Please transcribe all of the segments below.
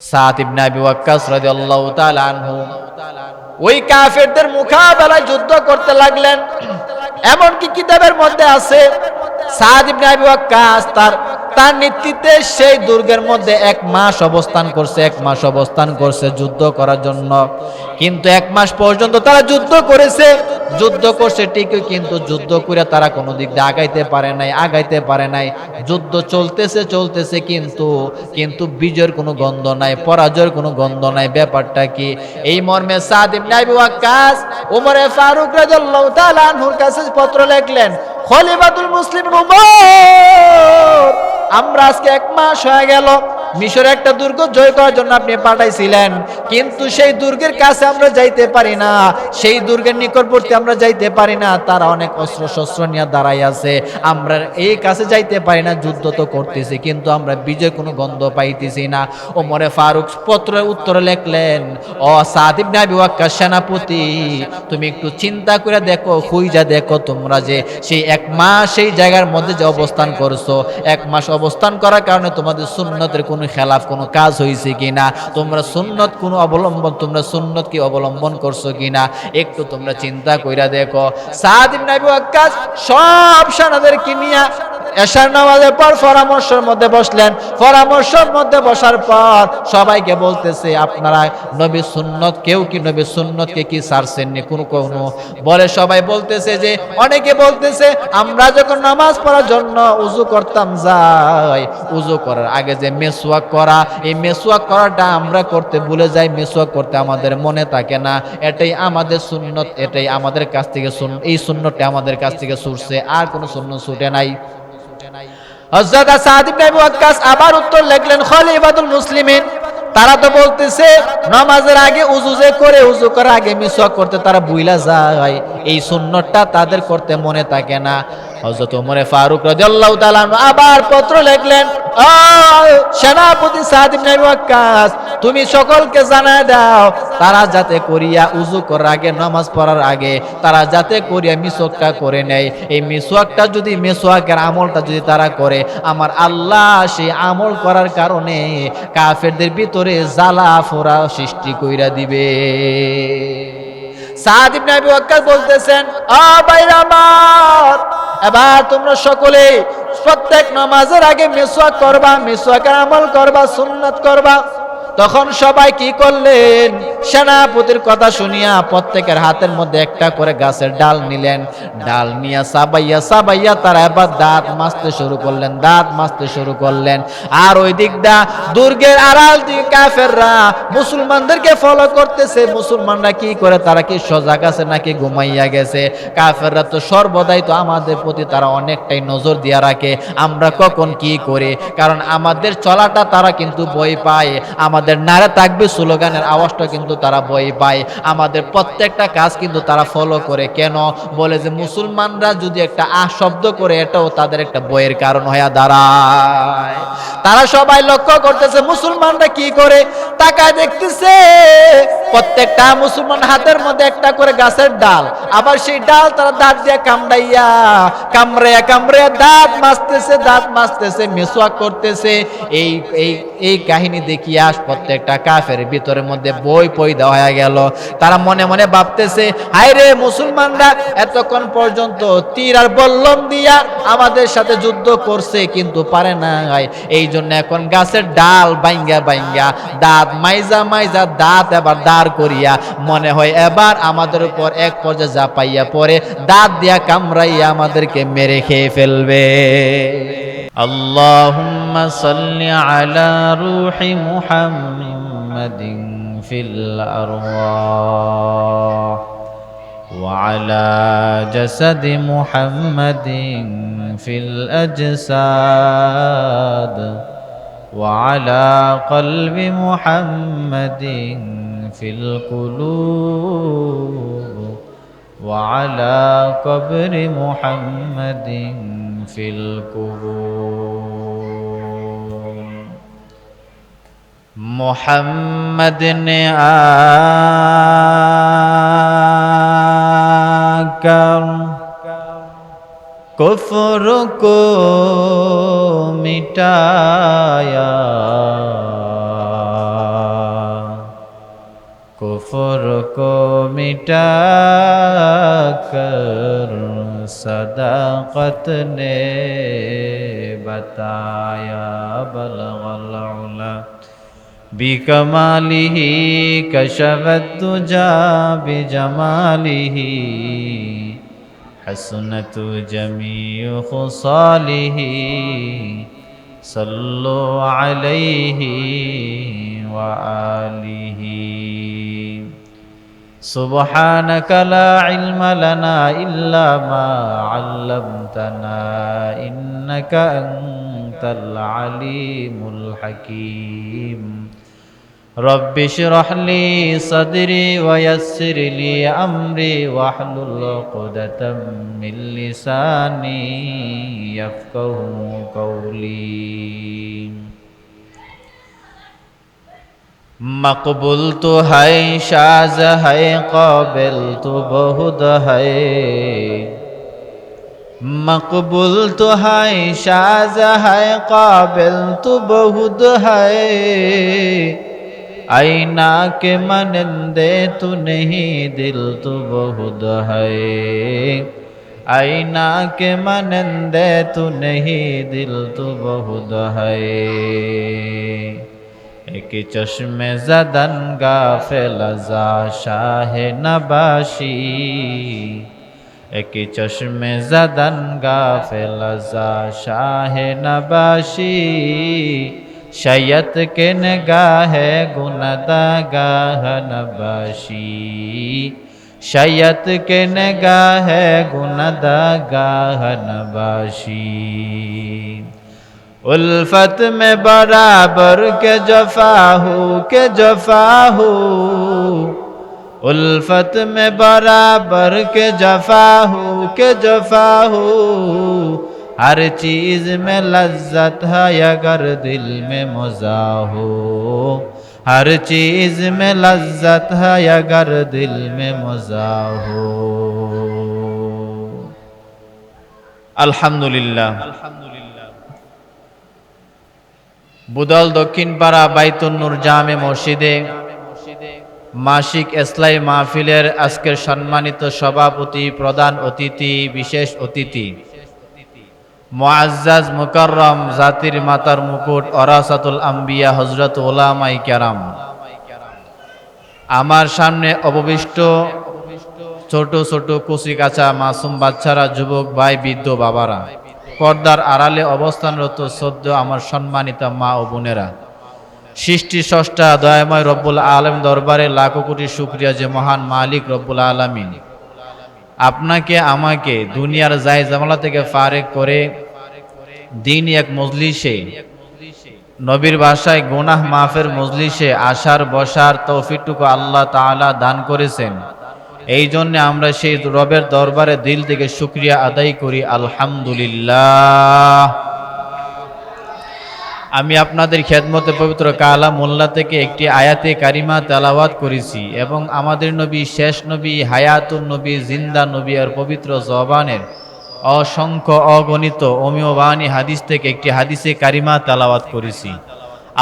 সাদ ইবনে আবি ওয়াক্কাস রাদিয়াল্লাহু তাআলা আনহু ওই কাফেরদের মোকাবেলায় যুদ্ধ করতে লাগলেন। এমনকি কিতাবের মধ্যে আছে সাদ ইবনে আবি ওয়াক্কাস তার নেতৃত্বে সেই দুর্গের মধ্যে 1 মাস অবস্থান করছে যুদ্ধ করার জন্য। কিন্তু 1 মাস পর্যন্ত তারা যুদ্ধ করছে ঠিকই, কিন্তু যুদ্ধ করে তারা কোনো দিক দিয়ে আগাইতে পারে নাই। যুদ্ধ চলতেছে কিন্তু বিজয়ের কোনো গন্ধ নাই, পরাজয়ের কোনো গন্ধ নাই। ব্যাপারটা কি? এই মর্মে সাদ ইবনে আবি ওয়াক্কাস ওমরে ফারুক রাদিয়াল্লাহু তাআলা আনহুর কাছে পত্র লিখলেন, খলিফাতুল মুসলিমিন ওমর, আমরা আজকে 1 মাস হয়ে গেল মিশরে একটা দুর্গ জয় করার জন্য আপনি পাঠাইছিলেন, কিন্তু সেই দুর্গের কাছে আমরা যাইতে পারি না, সেই দুর্গের নিকটবর্তী আমরা যাইতে পারি না। তারা অনেক অস্ত্র শস্ত্র নিয়ে দাঁড়াই আছে, আমরা এই কাছে যাইতে পারি না। যুদ্ধ তো করতেছি কিন্তু আমরা বিজয় কোনো গন্ধ পাইতেছি না। ওমরে ফারুক পত্রের উত্তরে লিখলেন, ও সাদ ইবনে আবি ওয়াক্কাস সেনাপতি, তুমি একটু চিন্তা করে দেখো, খুঁজা দেখো, তোমরা যে সেই 1 মাস সেই জায়গার মধ্যে যে অবস্থান করছো, 1 মাস অবস্থান করার কারণে তোমাদের সুন্নতের কোনো খেলাফ কোনো কাজ হয়েছে কিনা, তোমরা সুন্নত কি অবলম্বন করছো কিনা, একটু তোমরা চিন্তা কইরা দেখো। সাদ ইবনে আবি ওয়াক্কাস সব সেনাদেরকে নিয়ে এশার নামাজের পর পরামর্শের মধ্যে বসলেন। পরামর্শের মধ্যে বসার পর সবাইকে বলতেছে, আপনারা নবী সুন্নত, কেউ কি নবী সুন্নতকে কি ছাড়ছেন নি? কোনো বলে, সবাই বলতেছে যে, অনেকে বলতেছে আমরা যখন নামাজ পড়ার জন্য উযু করতাম যাই, উযু করার আগে যে মেসওয়াক করা, এই মেসওয়াক করাটা আমরা করতে ভুলে যাই, মেসওয়াক করতে আমাদের মনে থাকে না। এটাই আমাদের সুন্নত, এটাই আমাদের কাছ থেকে এই সুন্নতটা আমাদের কাছ থেকে ছুটছে, আর কোনো সুন্নত ছুটে নাই। হযরত সাদ ইবনে আবি ওয়াক্কাস আবার উত্তর লিখলেন, খলিফাতুল মুসলিমিন, তারা তো বলতেছে নামাজের আগে উযু করার আগে মিসওয়াক করতে তারা ভুইলা যায়, এই সুন্নতটা তাদের করতে মনে থাকে না। হযরত ওমর ফারুক রাদিয়াল্লাহু তাআলা আবার পত্র লিখলেন, ও সেনাপতি সাদ ইবনে আবি ওয়াক্কাস, তুমি সকলকে জানায় দাও তারা যাতে করিয়া উযু করার আগে, নামাজ পড়ার আগে তারা যাতে করিয়া মিসওয়াকটা করে নেয়। এই মিসওয়াকের আমলটা যদি তারা করে, আমার আল্লাহ সেই আমল করার কারণে কাফেরদের ভিতরে জ্বালা ফোড়া সৃষ্টি কইরা দিবে। সাদ ইবনে আবি ওয়াক্কাস বলতেছেন, ও ভাইরা আমার, এবার তোমরা সকলে প্রত্যেক নামাজের আগে মিসওয়াক করবা, মিসওয়াকের আমল করবা, সুন্নাত করবা। তখন সবাই কি করলেন? সেনাপতির কথা শুনিয়া প্রত্যেকের হাতের মধ্যে একটা করে গাছের ডাল নিলেন। ডাল নিয়ে সাবাইয়া তারা এবার দাঁত মাজতে শুরু করলেন। আর ওই দিকটা দুর্গের আড়াল দিকে কাফেররা মুসলমানদেরকে ফলো করতেছে। মুসলমানরা কি করে? তারা কি সজাগ আছে নাকি ঘুমাইয়া গেছে? কাফেররা তো সর্বদাই তো আমাদের প্রতি তারা অনেকটাই নজর দিয়া রাখে, আমরা কখন কি করে, কারণ আমাদের চলাটা তারা কিন্তু ভয় পায়, আমাদের নারে তাকবীর স্লোগানের আওয়াজটা কিন্তু তারা ভয় পায়, আমাদের প্রত্যেকটা কাজ কিন্তু তারা ফলো করে। কেন? বলে যে মুসলমানরা যদি একটা শব্দ করে, এটাও তাদের একটা ভয়ের কারণ হয়ে দাঁড়ায়। তারা সবাই লক্ষ্য করতেছে মুসলমানরা কি করে, তাকায় দেখতেছে প্রত্যেকটা মুসলমান হাতের মধ্যে একটা করে গাছের ডাল, আবার সেই ডাল তারা দাঁত দিয়ে কামড়াইয়া দাঁত মাজতেছে, মিসওয়াক করতেছে। এই কাহিনী দেখিয়া প্রত্যেকটা কাফের ভিতরের মধ্যে বই পয়দা হয়ে গেল। তারা মনে মনে ভাবতেছে, হায় রে, মুসলমানরা এতক্ষণ পর্যন্ত তীর আর বল্লম দিয়া আমাদের সাথে যুদ্ধ করছে কিন্তু পারে না, এই জন্য এখন গাছের ডাল বাইঙ্গা দাঁত মাইজা দাঁত এবার দাঁড় করিয়া মনে হয় এবার আমাদের উপর এক পর্যায়ে ঝাঁপাইয়া পড়ে দাঁত দিয়া কামড়াইয়া আমাদেরকে মেরে খেয়ে ফেলবে। আল্লাহুম্মা সাল্লি আলা রূহি মুহাম্মাদিন ফিল আরওয়াহ ওয়া আলা জাসাদি মুহাম্মাদিন ফিল আজসাদ ওয়া আলা কলবি মুহাম্মাদিন ফিল কুলুব ওয়া আলা কবরি মুহাম্মাদিন ফিল কুবুর। মোহাম্মদ ने आकर कुफ्र को मिटाया, कुफ्र को मिटा कर सदाकत ने बताया बलगल उला बिकमालिही कशफत दुजा बिजमालिही हसनत जमीउ खुसालिही सल्लु अलैहि व आलिहि सुब्हानक ला इल्म लना इल्ला मा अल्लमतना इन्नका अंतल अलीमुल हकीम रब्बि इश्रह ली सदरी व यस्सिर ली अम्री वहलुल उक़दतम मिन लिसानी यफ़क़हू क़ौली मक़बूल तो है शाज़ है क़ाबिल तो बहुत है मक़बूल तो है शाज़ है क़ाबिल तो बहुत है आईना के मनंदे तू नहीं दिल तो बहुत है आईना के मनंदे तू नहीं दिल तो बहुत है एक चश्मे ज़दन गाफिल ज़ा शाह नबाशी एक चश्मे ज़दन गाफिल ज़ा शाह नबाशी शयत के नगाह गुनदा गाह नबाशी शयत के नगाह गुनदा गाह नबाशी उल्फत में बराबर के जफा हो उल्फत में बराबर के जफा हो हर चीज में लज्जत है अगर दिल में मज़ा हो हर चीज में लज्जत है अगर दिल में मज़ा हो अल्हम्दुलिल्लाह बुदल दक्षिण पाड़ा বাইতুন নূর জামে মসজিদে মাসিক ইসলামী মাহফিলের আজকের সম্মানিত সভাপতি প্রধান অতিথি বিশেষ অতিথি মুআজ্জাজ মুকাররম জাতির মাতার মুকুট ওরাসাতুল আম্বিয়া হযরত উলামায়ে কেরাম আমার সামনে অবশিষ্ট ছোট ছোট কুচি কাঁচা মাসুম বাচ্চারা যুবক ভাই বৃদ্ধ বাবারা পর্দার আড়ালে অবস্থানরত শ্রদ্ধ আমার সম্মানিত মা ও বোনেরা সৃষ্টি স্রষ্টা দয়াময় রব্বুল আলামিন দরবারে লাখো কোটি শুকরিয়া যে মহান মালিক রব্বুল আলামিন আপনাকে আমাকে দুনিয়ার জায় জামালা থেকে ফারেক করে দিন এক মজলিসে নবীর ভাষায় গুনাহ মাফের মজলিসে আসার বসার তৌফিকটুকু আল্লাহ তাআলা দান করেছেন এই জন্য আমরা সেই রবের দরবারে দিল থেকে শুকরিয়া আদায় করি আলহামদুলিল্লাহ আমি আপনাদের খেদমতে পবিত্র কালামুল্লাহ থেকে একটি আয়াতে কারিমা তেলাওয়াত করেছি এবং আমাদের নবী শেষ নবী হায়াতুন নবী জিন্দা নবী আর পবিত্র জবানের অসংখ্য অগণিত অমীয়বাণী হাদিস থেকে একটি হাদিসে কারিমা তেলাওয়াত করেছি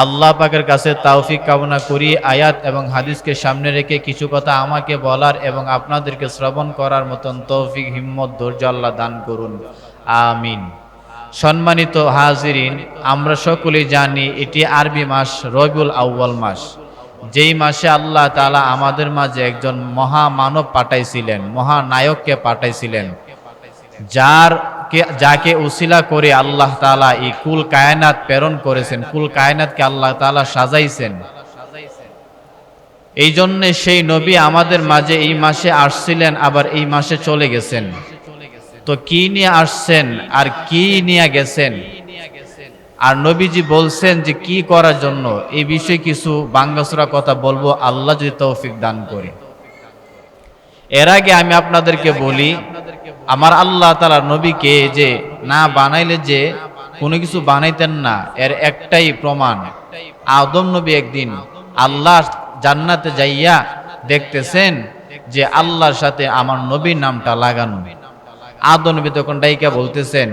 আল্লাহ পাকের কাছে তৌফিক কামনা করি আয়াত এবং হাদিসকে সামনে রেখে কিছু কথা আমাকে বলার এবং আপনাদেরকে শ্রবণ করার মতন তৌফিক হিম্মত ধৈর্য আল্লাহ দান করুন আমিন সম্মানিত হাজিরিন আমরা সকলেই জানি এটি আরবি মাস রবিউল আউয়াল মাস যেই মাসে আল্লাহ তাআলা আমাদের মাঝে একজন মহামানব পাঠাইছিলেন মহানায়ককে পাঠাইছিলেন যাকে উসিলা করে আল্লাহ তাআলা এই কুল কায়নাত প্রেরণ করেছেন কুল কায়নাতকে আল্লাহ তাআলা সাজাইছেন এই জন্য সেই নবী আমাদের মাঝে এই মাসে আসছিলেন আবার এই মাসে চলে গেছেন তো কি নিয়ে আসছেন আর কি নিয়ে গেছেন আর নবীজি বলছেন যে কি করার জন্য এই বিষয়ে কিছু বাঙ্গাসুরা কথা বলবো আল্লাহ যদি তৌফিক দান করে এর আগে আমি আপনাদেরকে বলি আমার আল্লাহ তাআলা নবীকে যে না বানাইলে যে কোনো কিছু বানাইতেন না এর একটাই প্রমাণ আদম নবী একদিন আল্লাহ জান্নাতে যাইয়া দেখতেছেন যে আল্লাহর সাথে আমার নবীর নামটা লাগানো আদম নবী তখন ডাইকা বলতেছেন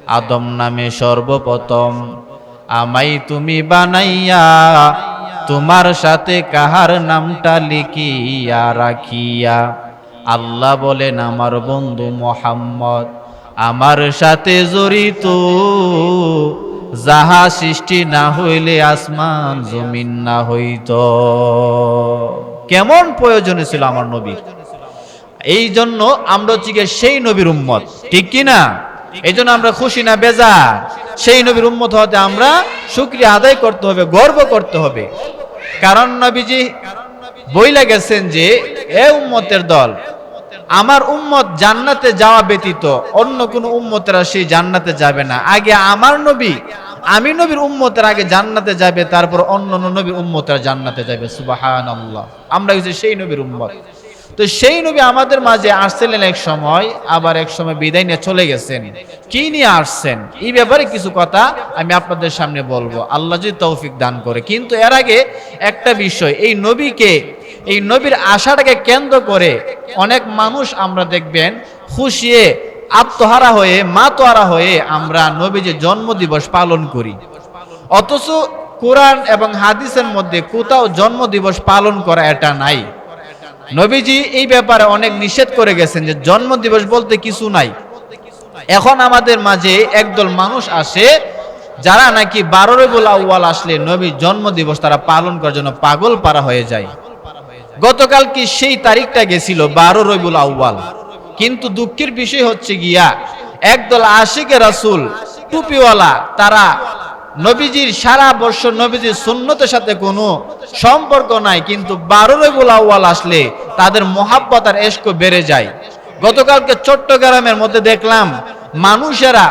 আদম নামে সর্বপ্রথম আমাই তুমি বানাইয়া তোমার সাথে কাহার নামটা লিখিয়া রাখিয়া। আল্লাহ বলেন আমার বন্ধু মুহাম্মদ আমার সাথে জড়িত, যাহা সৃষ্টি না হইলে আসমান জমিন না হইত। কেমন প্রয়োজন ছিল আমার নবী। এই জন্য আমরা হচ্ছে সেই নবীর উম্মত, ঠিক কি না? এই জন্য আমরা খুশি না বেজার? সেই নবীর উম্মত হতে আমরা শুকরিয়া আদায় করতে হবে, গর্ব করতে হবে। কারণ নবীজি বইলা গেছেন যে এ উম্মতের দল, আমার উম্মত জান্নাতে যাওয়া ব্যতীত অন্য কোন উম্মতেরা সেই জান্নাতে যাবে না। আগে আমার নবী, আমি নবীর উম্মতের আগে জান্নাতে যাবে, তারপর অন্য নবীর উম্মতেরা জান্নাতে যাবে। সুবহানাল্লাহ। আমরা হচ্ছে সেই নবীর উম্মত। তো সেই নবী আমাদের মাঝে আসছিলেন এক সময়, আবার এক সময় বিদায় নিয়ে চলে গেছেন। কি নিয়ে আসছেন এই ব্যাপারে কিছু কথা আমি আপনাদের সামনে বলবো, আল্লাহ যদি তৌফিক দান করে। কিন্তু এর আগে একটা বিষয়, এই নবীকে, এই নবীর আশাটাকে কেন্দ্র করে অনেক মানুষ আমরা দেখবেন খুশিয়ে আত্মহারা হয়ে মাতোয়ারা হয়ে আমরা নবীজির জন্মদিবস পালন করি। অথচ কোরআন এবং হাদিসের মধ্যে কোথাও জন্মদিবস পালন করা এটা নাই। নবীজি এই ব্যাপারে অনেক নিষেধ করে গেছেন যে জন্মদিবস বলতে কিছু নাই। এখন আমাদের মাঝে একদল মানুষ আসে যারা নাকি 12 রবিউল আউয়াল আসলে নবীর জন্মদিবস তারা পালন করার জন্য পাগল পারা হয়ে যায়। গতকাল কি সেই তারিখটা গেছিল 12 রবিউল আউয়াল, কিন্তু দুঃখের বিষয় হচ্ছে গিয়া একদল আশিকে রাসূল টুপিওয়ালা, তারা নবীজির সারা বছর নবীজির সুন্নতের সাথে কোনো সম্পর্ক নাই, কিন্তু 12 রবিউল আউয়াল আসলে তাদের মহাব্বত আর ইশক বেড়ে যায়। গতকালকে চট্টগ্রামের মধ্যে দেখলাম মানুষেরা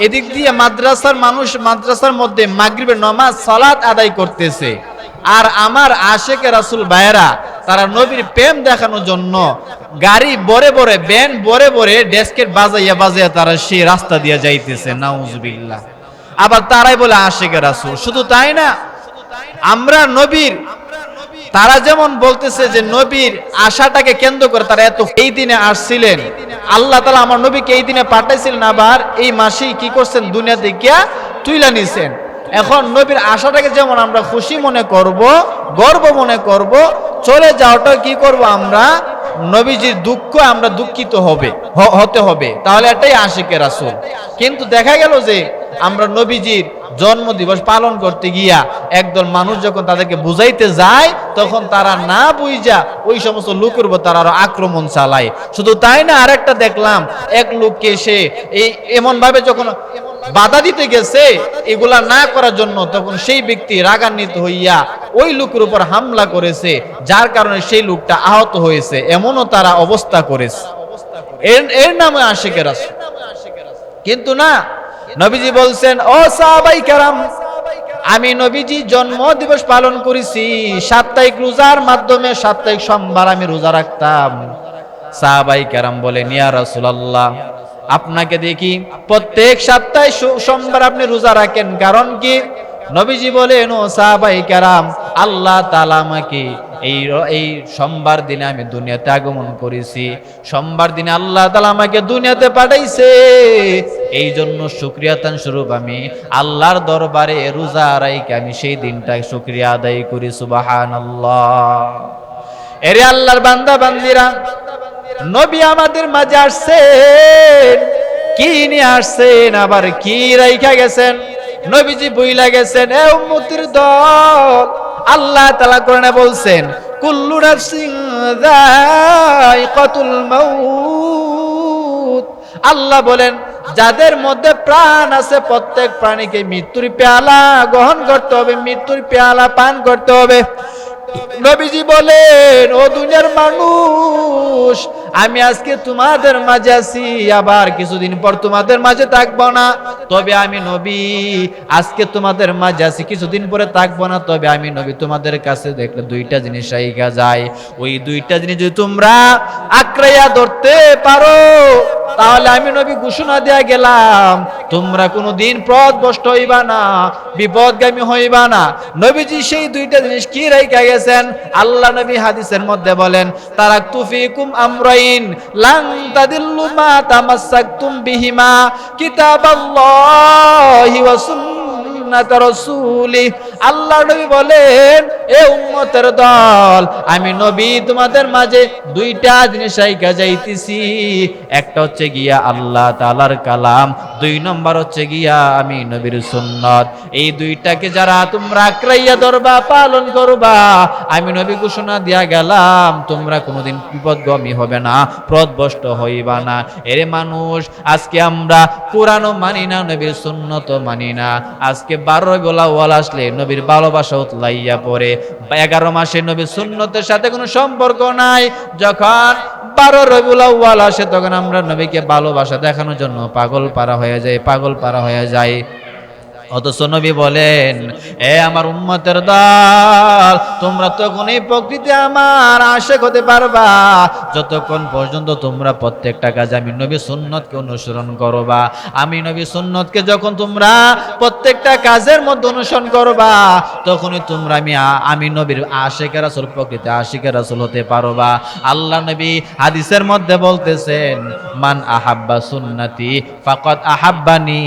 এদিক দিয়ে মাদ্রাসার মধ্যে মাগরিবের নামাজ সালাত আদায় করতেছে, আর আমার আশিকে রাসূল ভাইয়েরা তারা নবীর প্রেম দেখানোর জন্য গাড়ি বরে বরে, ব্যান বরে বরে, ডেস্কেট বাজাইয়া বাজাইয়া তারা সেই রাস্তা দিয়ে যাইতেছে। নাউজুবিল্লাহ। আবার তারাই বলে আশিকে রাসূল। শুধু তাই না, আমরা নবীর, তারা যেমন বলতেছে যে নবীর আশাটাকে কেন্দ্র করে তারা এত এই দিনে আসছিলেন, আল্লাহ তাআলা আমার নবীকে এই দিনে পাঠাইছিলেন, আবার এই মাসেই কি করছেন দুনিয়া থেকে তুইলা নিছেন। এখন নবীর আশাটাকে যেমন আমরা খুশি মনে করব, গর্ব মনে করব, চলে যাওয়াটা কি করব আমরা, নবীজির দুঃখ আমরা দুঃখিত হতে হবে, তাহলে এটাই আশিকে রাসূল। কিন্তু দেখা গেল যে আমরা নবীজির জন্মদিবস পালন করতে গিয়া একদল মানুষ যখন তাদেরকে বুঝাইতে যায়, তখন তারা না বুঝা ওই সমস্ত লোকের উপর তারা আরো আক্রমণ চালায়। শুধু তাই না, আরেকটা দেখলাম এক লোককে সে এমন ভাবে যখন বাধা দিতে গেছে এগুলা না করার জন্য, তখন সেই ব্যক্তি রাগান্বিত হইয়া ওই লোকের উপর হামলা করেছে, যার কারণে সেই লোকটা আহত হয়েছে। এমনও তারা অবস্থা করেছে, এর নামে আশিকে রাসূল। কিন্তু না, নবীজি বলছেন, ও সাহাবায়ে কেরাম, আমি নবীজি জন্ম দিবস পালন করেছি সাপ্তাহিক রোজার মাধ্যমে। সাপ্তাহিক সোমবার আমি রোজা রাখতাম। সাহাবায়ে কেরাম বলেন, ইয়া রাসূলুল্লাহ, আপনাকে দেখি প্রত্যেক সপ্তাহে সোমবার আপনি রোজা রাখেন, কারণ কি? নবীজি বলেন, ও সাহাবায়ে কেরাম, আল্লাহ তাআলা আমাকে এই সোমবার দিনে আমি দুনিয়াতে আগমন করেছি, সোমবার দিনে আল্লাহ তাআলা আমাকে দুনিয়াতে পাঠাইছে, এই জন্য শুকরিয়াতান স্বরূপ আমি আল্লাহর দরবারে রোজা রাখি, আমি সেই দিনটা শুকরিয়া আদায় করি। সুবহানাল্লাহ। এরে আল্লাহর বান্দা বান্দিরা, নবী আমাদের মাঝে আসছেন, কি নিয়ে আসছেন, আবার কি রাইখা গেছেন? নবীজি বইলা গেছেন, এ উম্মতের দল, আল্লাহ তাআলা কোরআনে বলছেন, কুল্লু নাফসিন যায়িকাতুল মাউত। আল্লাহ বলেন, যাদের মধ্যে প্রাণ আছে প্রত্যেক প্রাণীকে মৃত্যুর পেয়ালা গ্রহণ করতে হবে, মৃত্যুর পেয়ালা পান করতে হবে। নবীজি বলেন, ও দুনিয়ার মানুষ, আমি আজকে তোমাদের মাঝে আছি, আবার কিছুদিন পর তোমাদের মাঝে থাকবো না, তবে আমি নবী আজকে তোমাদের মাঝে আছি, কিছুদিন পরে থাকবো না, তবে আমি নবী তোমাদের কাছে দেখলে দুইটা জিনিস আইগা যায়। ওই দুইটা জিনিস যদি তোমরা আঁকড়াইয়া ধরতে পারো, তাহলে আমি নবী ঘোষণা দেয়া গেলাম, তোমরা কোনোদিন পথভ্রষ্ট হইবা না, বিপদগামী হইবা না। নবীজি সেই দুইটা জিনিস কি রাইখা গেছেন? আল্লাহ নবী হাদিসের মধ্যে বলেন, তারাকতু ফিকুম আমরাইন লান তাদিল্লু মা তামাসসাকতুম বিহিমা কিতাবাল্লাহি ওয়া সুন্নাত রাসূলি। আল্লাহর নবী বলেন, এ উম্মতের দল, আমি নবী তোমাদের মাঝে দুইটা জিনিস রাইখা যাইতেছি। একটা হচ্ছে গিয়া আল্লাহ তাআলার কালাম, দুই নম্বর হচ্ছে গিয়া আমি নবীর সুন্নাত। এই দুইটাকে যারা তোমরা আঁকড়াইয়া ধরবা, পালন করবা, আমি নবী ঘোষণা দিয়া গেলাম, তোমরা কোনোদিন বিপদগামী হবে না, পথভ্রষ্ট হইবা না। এরে মানুষ, আজকে আমরা কোরআনও মানি না, নবীর সুন্নতও মানি না। আজকে 12 রবিউল আউয়াল আসলে নবীর ভালোবাসা উতলাইয়া পড়ে। 11 মাসে নবীর সুন্নতের সাথে কোনো সম্পর্ক নাই। যখন 12 রবিউল আউয়াল আসে তখন আমরা নবীকে ভালোবাসা দেখানোর জন্য পাগল পারা হয়ে যায়, পাগল পারা হয়ে যায়। অথচ নবী বলেন, এ আমার উম্মতের দল, তোমরা তখন এই প্রকৃতি আমার আশিক হতে পারবা যতক্ষণ পর্যন্ত তোমরা প্রত্যেকটা কাজে আমি নবী সুন্নতকে অনুসরণ করবা। আমি নবী সুন্নতকে যখন তোমরা প্রত্যেকটা কাজের মধ্যে অনুসরণ করবা, তখনই তোমরা আমি নবীর আশিকের রাসূল, প্রকৃতি আশিকের রাসূল হতে পারবা। আল্লাহ নবী হাদিসের মধ্যে বলতেছেন, মান আহাব্বা সুন্নতি ফাকাদ আহাব্বানি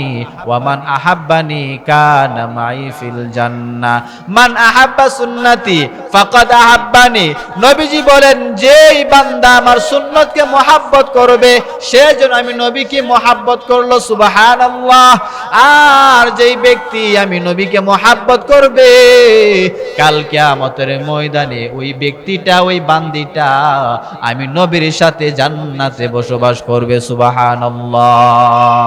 ওয়া মান আহাব্বানি কানা মাই ফিল জান্নাহ। মান আহাব্বা সুন্নতি ফাকাদ আহাব্বানি। নবীজি বলেন, যেই বান্দা আমার সুন্নতকে মহব্বত করবে, সে যেন আমি নবীকে মহব্বত করলো। সুবহানাল্লাহ। আর যেই ব্যক্তি আমি নবীকে মহব্বত করবে, কাল কিয়ামতের ময়দানে ওই ব্যক্তিটা, ওই বান্দিটা আমি নবীর সাথে জান্নাতে বসবাস করবে। সুবহানাল্লাহ।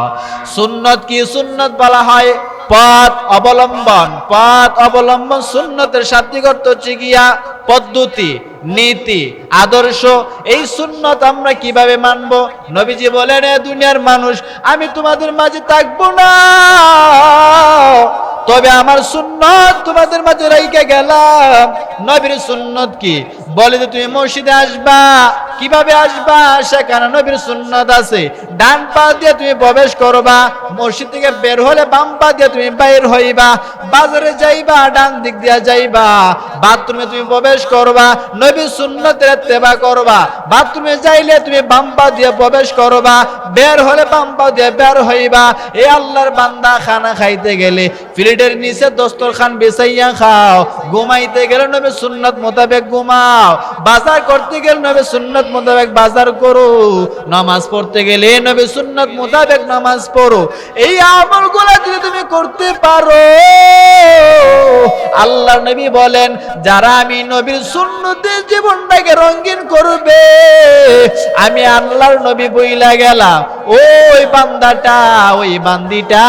সুন্নত কি? সুন্নত বলা হয় পথ অবলম্বন। পথ অবলম্বন সুন্নতের শাব্দিক অর্থ হচ্ছে গিয়া পদ্ধতি, নীতি, আদর্শ। এই সুন্নত আমরা কিভাবে মানব? নবীজি বলেন, এ দুনিয়ার মানুষ, আমি তোমাদের মাঝে থাকবো না, তবে আমার সুন্নত তোমাদের মাঝে রাইখা গেলাম। নবীর সুন্নত কি? বলে যে তুমি মসজিদে আসবা। কিভাবে আসবা? সেখানে নবীর সুন্নত আছে। ডান পা দিয়ে তুমি প্রবেশ করবা, মসজিদ থেকে বের হলে বাম পা দিয়ে তুমি বাইর হইবা। বাজারে যাইবা, ডান দিক দিয়ে যাইবা। বাথরুমে তুমি প্রবেশ করবা, নবীর সুন্নতের ইত্তেবা করবা। বাথরুমে যাইলে তুমি বাম পা দিয়ে প্রবেশ করবা, বের হলে বাম পা দিয়ে বের হইবা। এই আল্লাহর বান্দা, খানা খাইতে গেলে প্লেটের নিচে দস্তরখান বিছাইয়া খাও, ঘুমাইতে গেলে নবীর সুন্নত মোতাবেক ঘুমাও, বাজার করতে গেলে নবীর সুন্নত মোতাবেক বাজার করো, নামাজ পড়তে গেলে নবীর সুন্নত মোতাবেক নামাজ পড়ো। এই আমলগুলো যদি তুমি করতে পারো, আল্লাহর নবী বলেন, যারা আমি নবীর সুন্নতের জীবনটাকে রঙিন করবে, আমি আল্লাহর নবী বইলা গেলাম, ওই বান্দাটা, ওই বান্দিটা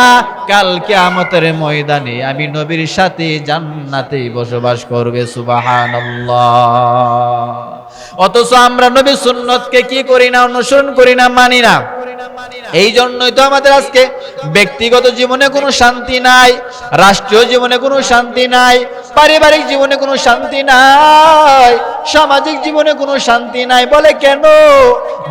কাল কিয়ামতের ময়দানে আমি নবীর সাথে জান্নাতে বসবাস করবে। সুবহানাল্লাহ। অথচ আমরা নবীর সুন্নতকে কি করি না? অনুসরণ করি না, মানি না। এই জন্যই তো আমাদের আজকে ব্যক্তিগত জীবনে কোনো শান্তি নাই, রাষ্ট্রীয় জীবনে কোনো শান্তি নাই, পারিবারিক জীবনে কোনো শান্তি নাই, সামাজিক জীবনে কোনো শান্তি নাই। বলে কেন?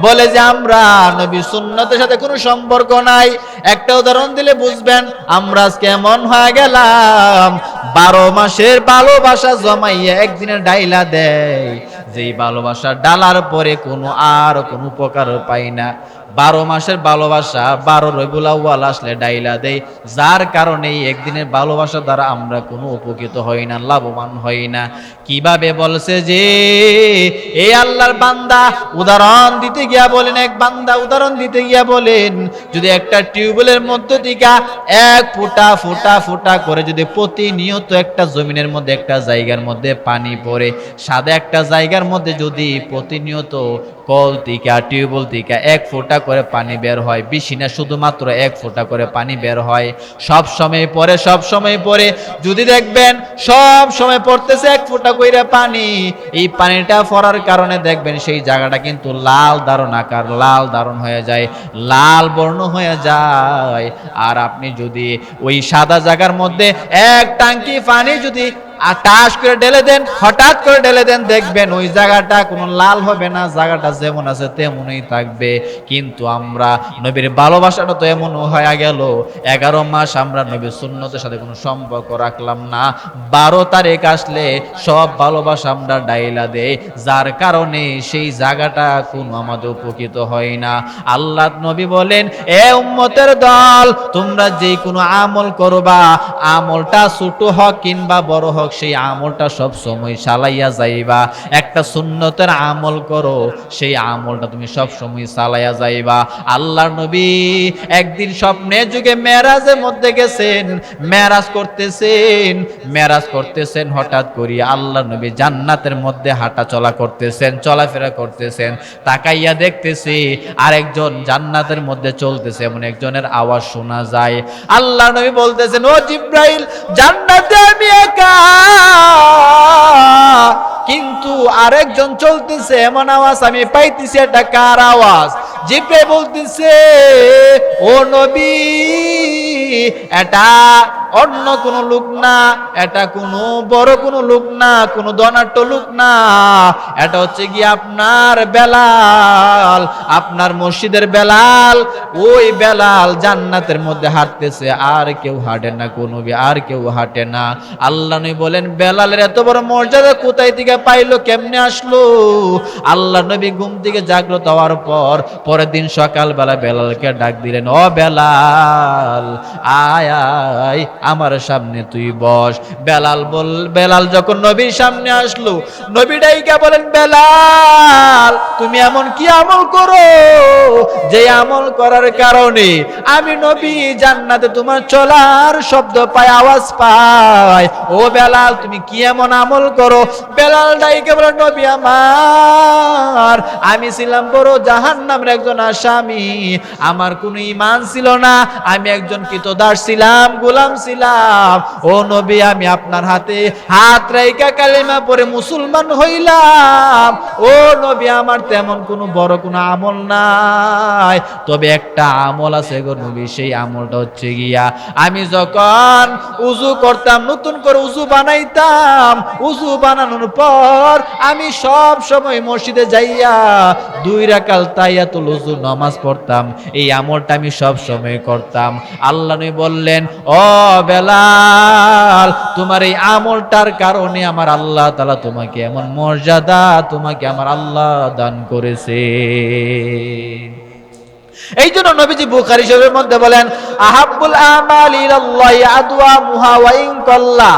বলে যে আমরা নবী সুন্নতের সাথে কোনো সম্পর্ক নাই। একটা উদাহরণ দিলে বুঝবেন। আমরা আজকে এমন হয়ে গেলাম, 12 মাসের ভালোবাসা জমাইয়া একদিনের ডাইলা দেয়, যেই ভালোবাসা ডালার পরে কোনো আর কোনো উপকার পাই না। 12 মাসের ভালোবাসা 12 রবিউল আউয়াল আসলে ডাইলা দেয়, যার কারণে একদিনের ভালোবাসা দ্বারা আমরা কোনো উপকৃত হই না, লাভবান হই না। কিভাবে? বলছে যে এই আল্লাহর বান্দা উদাহরণ দিতে গিয়া বলেন, এক বান্দা উদাহরণ দিতে গিয়া বলেন, যদি একটা টিউবওয়েলের মধ্যে থেকে এক ফোঁটা ফোঁটা ফোঁটা করে যদি প্রতিনিয়ত একটা জমিনের মধ্যে, একটা জায়গার মধ্যে পানি পড়ে, সাদা একটা জায়গার মধ্যে যদি প্রতিনিয়ত কল থেকে, টিউবওয়েল থেকে এক ফোঁটা করে পানি বের হয়, বেশি না, শুধুমাত্র এক ফোঁটা করে পানি বের হয়, সব সময় পরে, সব সময় পরে, যদি দেখবেন সব সময় পড়তেছে এক ফোঁটা কইরা পানি, এই পানিটা পড়ার কারণে দেখবেন সেই জায়গাটা কিন্তু লাল দারুণ আকার, লাল দারুণ হয়ে যায়, লাল বর্ণ হয়ে যায়। আর আপনি যদি ওই সাদা জায়গার মধ্যে এক টাঙ্কি পানি যদি টাস করে ঢেলে দেন, হঠাৎ করে ঢেলে দেন, দেখবেন ওই জায়গাটা কোনো লাল হবে না, জায়গাটা যেমন আছে তেমনই থাকবে। কিন্তু আমরা নবীর ভালোবাসাটা তো এমন হয়ে গেল, 11 মাস আমরা নবীর সুন্নতের সাথে কোনো সম্পর্ক রাখলাম না। 12 তারিখ আসলে সব ভালোবাসা আমরা ডাইলা দেই, যার কারণে সেই জায়গাটা কোনো আমাদের উপকৃত হয় না। আল্লাহ নবী বলেন, এ উম্মতের দল, তোমরা যে কোনো আমল করবা, আমলটা ছোট হোক কিংবা বড় হোক, সেই আমলটা সব সময় চালাইয়া যাইবা। একটা সুন্নতের আমল করো, সেই আমলটা তুমি সব সময় চালাইয়া যাইবা। আল্লাহর নবী একদিন স্বপ্নে যুগে মেরাজের মধ্যে গেছেন, মেরাজ করতেছেন, হঠাৎ করে আল্লাহর নবী জান্নাতের মধ্যে হাঁটা চলা করতেছেন, চলাফেরা করতেছেন। তাকাইয়া দেখতেছি আরেকজন জান্নাতের মধ্যে চলতেছে, এমন একজনের আওয়াজ শোনা যায়। আল্লাহর নবী বলতেছেন, ও জিব্রাইল, জান্নাতে আমি একা, কিন্তু আরেকজন চলতেছে, এমন আওয়াজ আমি পাইতেছি, এটা কার আওয়াজ? জিব্রাইল বলতেছে, ও নবী, এটা অন্য কোনো লোক না, এটা কোনো বড় কোনো লোক না, কোনো ধনাঢ্য লোক না, এটা হচ্ছে কি আপনার বেলাল, আপনার মসজিদের বেলাল। ওই বেলাল জান্নাতের মধ্যে হাঁটতেছে, আর কেউ হাঁটে না, কোন নবী আর কেউ হাঁটে না। আল্লাহ নবী বলেন, বেলালের এত বড় মর্যাদা কোথায় থেকে পাইলো, কেমনে আসলো? আল্লাহ নবী ঘুম থেকে জাগ্রত হওয়ার পর পরের দিন সকালবেলা বেলালকে ডাক দিলেন, ও বেলাল, আয় আয় আমার সামনে তুই বস। বেলাল যখন নবীর সামনে আসলো, নবী ডাইকা বলেন, বেলাল, তুমি এমন কি আমল করো যে আমল করার কারণে আমি নবী জান্নাতে তোমার চলার শব্দ পাই, আওয়াজ পাই? ও বেলাল, তুমি কি এমন আমল করো? বেলাল ডাইকা বলেন, নবী আমার, আমি ছিলাম বড় জাহান্নামের একজন আসামি, আমার কোনো ঈমান ছিল না, আমি একজন কৃতদাস ছিলাম, গোলাম ছিলাম। ও নবী, আমি আপনার হাতে হাত রাইখা কালেমা পড়ে মুসলমান হইলাম। ও নবী, আমার তেমন কোনো বড় কোনো আমল নাই, তবে একটা আমল আছে গো নবী, সেই আমলটা হচ্ছে গিয়া, আমি যখন উযু করতাম, নতুন করে উযু বানাইতাম, উযু বানানোর পর আমি সব সময় মসজিদে যাইয়া 2 রাকাত তাহিয়াতুল উযু নামাজ পড়তাম, এই আমলটা আমি সব সময় করতাম। আল্লাহ নবী বললেন, ও বেলাল, তোমার এই আমলটার কারণে আমার আল্লাহ তাআলা তোমাকে এমন মর্যাদা, তোমাকে আমার আল্লাহ দান করেছে। এই জন্য নবীজি বুখারী শরীফের মধ্যে বলেন, আহাব্বুল আমালি ইলাল্লাহি আদওয়ামুহা ওয়া ইন কাল্লা।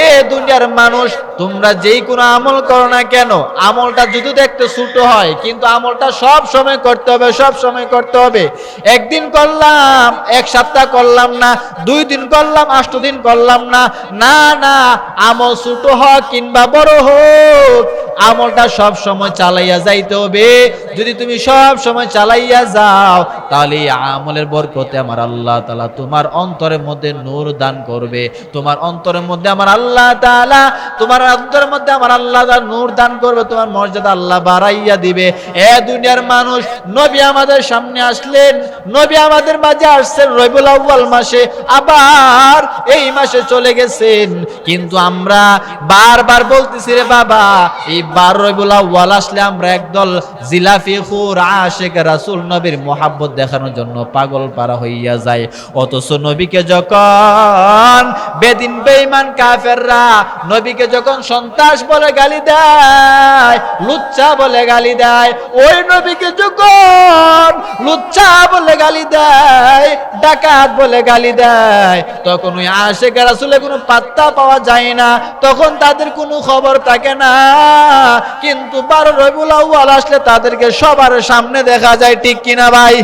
এ দুনিয়ার মানুষ, তোমরা যেই কোনো আমল করো না কেন, আমলটা যদি দেখতে ছোট হয়, কিন্তু আমলটা সব সময় করতে হবে, সব সময় করতে হবে। একদিন করলাম, এক সপ্তাহ করলাম না, 2 দিন করলাম, 8 দিন করলাম না, না না, আমল ছোট হোক কিংবা বড় হোক, আমলটা সব সময় চালাইয়া যাইতে হবে। যদি তুমি সব সময় চালাইয়া যাও, তাহলে এই আমলের বরকতে আমার আল্লাহ তাআলা তোমার অন্তরের মধ্যে নূর দান করবে। তোমার অন্তরের মধ্যে আমার আল্লাহ তাআলা, তোমার অন্তরের মধ্যে আমার আল্লাহ তাআলা নূর দান করবে, তোমার মর্যাদা আল্লাহ বাড়াইয়া দিবে। এ দুনিয়ার মানুষ, নবী আমাদের সামনে আসলেন, নবী আমাদের মাঝে আসছেন রবিউল আউয়াল মাসে, আবার এই মাসে চলে গেছেন, কিন্তু আমরা বারবার বলতেছি, রে বাবা, এই 12 রবিউল আউয়াল আসলে আমরা একদল জিলাফি খুর আশিক রাসূল নবীর মোহাব্বত দেখানোর জন্য পাগল পারা হইয়া যায়। অথচ নবীকে যখন বেদিন বেঈমান কাফেররা নবীকে যখন সন্ত্রাস বলে গালি দেয়, লুচ্চা বলে গালি দেয়, ওই নবীকে যখন লুচ্চা বলে গালি দেয়, ডাকাত বলে গালি দেয়, তখন ওই আশিক রাসূলের কোনো পাত্তা পাওয়া যায় না, তখন তাদের কোনো খবর থাকে না। কিন্তু 12 রবিউল আউয়াল আসলে তাদেরকে সবার সামনে দেখা যায়, ঠিক কিনা ভাই?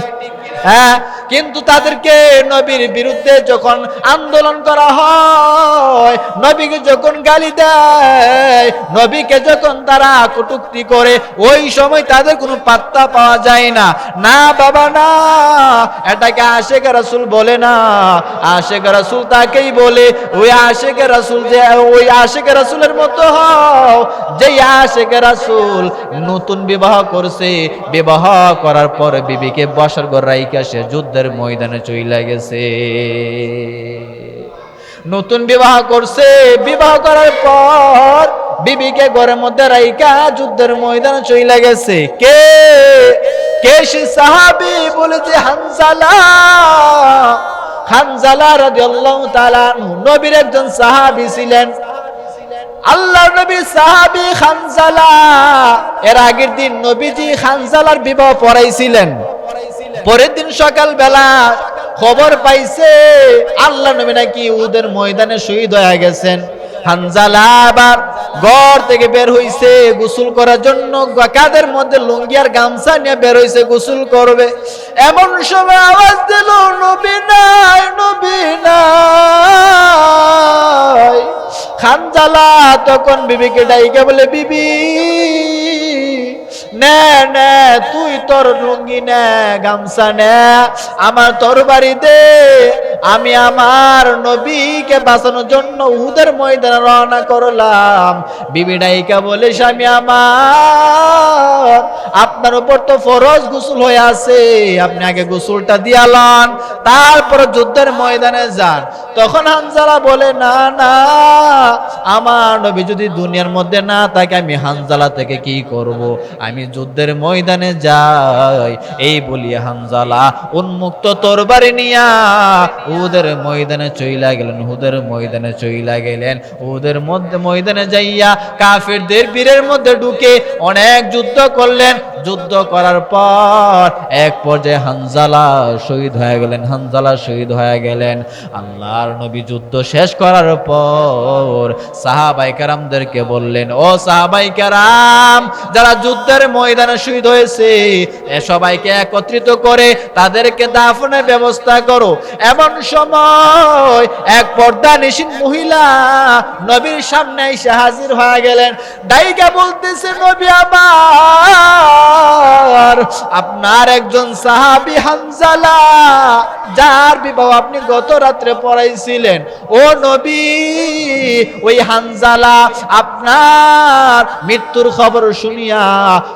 হ্যাঁ, কিন্তু তাদেরকে নবীর বিরুদ্ধে যখন আন্দোলন করা হয়, নবীকে যখন গালি দেয়, নবীকে যখন তারা কটূক্তি করে, ওই সময় তাদের কোনো পাত্তা পাওয়া যায় না। না বাবা না, এটাকে আশিক রাসূল বলে না, আশিক রাসূল তাকেই বলে, ওই আশিক রাসূল যে ওই আশিক রাসূলের মতো হও যেই আশিক রাসূল নতুন বিবাহ করছে, বিবাহ করার পর বিবিকে বসার ঘর রাইখা সে যুদ্ধের ময়দানে চইলা গেছে। নতুন বিবাহ করছে, বিবাহ করার পর বিবিকে ঘরের মধ্যে রাইকা যুদ্ধের ময়দানে চলে গেছে। কে কে সে সাহাবী? বলেছে হানজালা। হানজালা রাদিয়াল্লাহু তাআলা আনহু নবীর একজন সাহাবী ছিলেন। আল্লাহর নবীর সাহাবী হানজালা। এর আগের দিন নবীজি হানজালার বিবাহ পড়াইছিলেন। পরের দিন সকাল বেলা খবর পাইছে আল্লাহর নবী নাকি উহুদের ময়দানে শহীদ হয়ে গেছেন। হানজালা আবার ঘর থেকে বের হইছে গোসল করার জন্য, কাঁধের মধ্যে লুঙ্গি আর গামছা নিয়ে বের হইছে গোসল করবে। এমন সময় আওয়াজ দিল, নবী নাই, নবী নাই। হানজালা তখন বিবিকে ডাইকে বলে, বিবি নে নে, তুই তোর লুঙ্গি নে, গামছা নে, আমার তরবারি দে, আমি আমার নবীকে বাঁচানোর জন্য উহুদের ময়দানে রওনা করলাম। বিবি ডাইকা বলে, স্বামী আমার, আপনার উপর তো ফরজ গোসল হয়ে আছে, আপনি আগে গোসলটা দিয়ালান, তারপর যুদ্ধের ময়দানে যান। তখন হানজালা বলে, না না, আমার নবী যদি দুনিয়ার মধ্যে না থাকে আমি হানজালা থেকে কি করব, আমি যুদ্ধের ময়দানে যাই। এই বলিয়া হানজালা উন্মুক্ত তরবারি নিয়া উহুদের ময়দানে চইলা গেলেন। উহুদের ময়দানে চইলা গেলেন। উহুদের ময়দানে যাইয়া কাফিরদের বীরের মধ্যে ঢুকে অনেক যুদ্ধ করলেন। যুদ্ধ করার পর এক পর্যায়ে হানজালা শহীদ হয়ে গেলেন। হানজালা শহীদ হয়ে গেলেন। আল্লাহর নবী যুদ্ধ শেষ করার পর সাহাবায়ে কেরামদেরকে বললেন, ও সাহাবায়ে কেরাম, যারা যুদ্ধের ময়দানে শহীদ হয়েছে সবাইকে একত্রিত করে তাদেরকে দাফনের ব্যবস্থা করো। এমন সময় এক পর্দানিশীন মহিলা নবীর সামনে এসে হাজির হয়ে গেলেন। ডাইকা বলতেছে, নবী আমার, আপনার একজন সাহাবী হানজালা, যার বিবাহ আপনি গত রাত্রে পড়াইছিলেন, ও নবী, ওই হানজালা আপনার মৃত্যুর খবর শুনিয়া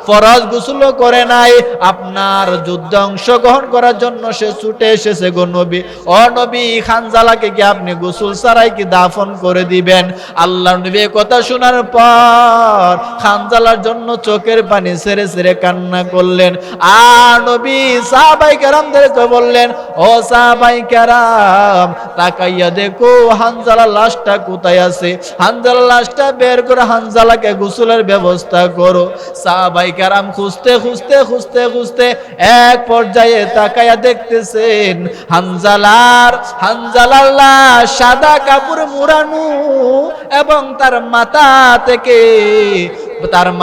ফরজ গোসল করে নাই, আপনার যুদ্ধে অংশগ্রহণ করার জন্য সে ছুটে এসেছে গো নবী। ও নবী, হানজালাকে কি আপনি গোসল ছাড়াই কি দাফন করে দিবেন? আল্লাহর নবী কথা শোনার পর হানজালার জন্য চোখের পানি ছেড়ে ছেড়ে কান্না করলেন। আর নবী সাহাবায়ে কেরামদেরকে বললেন, ও সাহাবায়ে কেরাম, তাকাইয়া দেখো হানজালার লাশটা কোথায় আছে, হানজালার লাশটা বের করে হানজালাকে গোসলের ব্যবস্থা করো। সাহাবায়ে কেরাম খুঁজতে খুঁজতে খুঁজতে খুঁজতে এক পর্যায়ে তাকাইয়া দেখতেছেন হানজালার লাশ সাদা কাপড়ে মুড়ানো এবং তার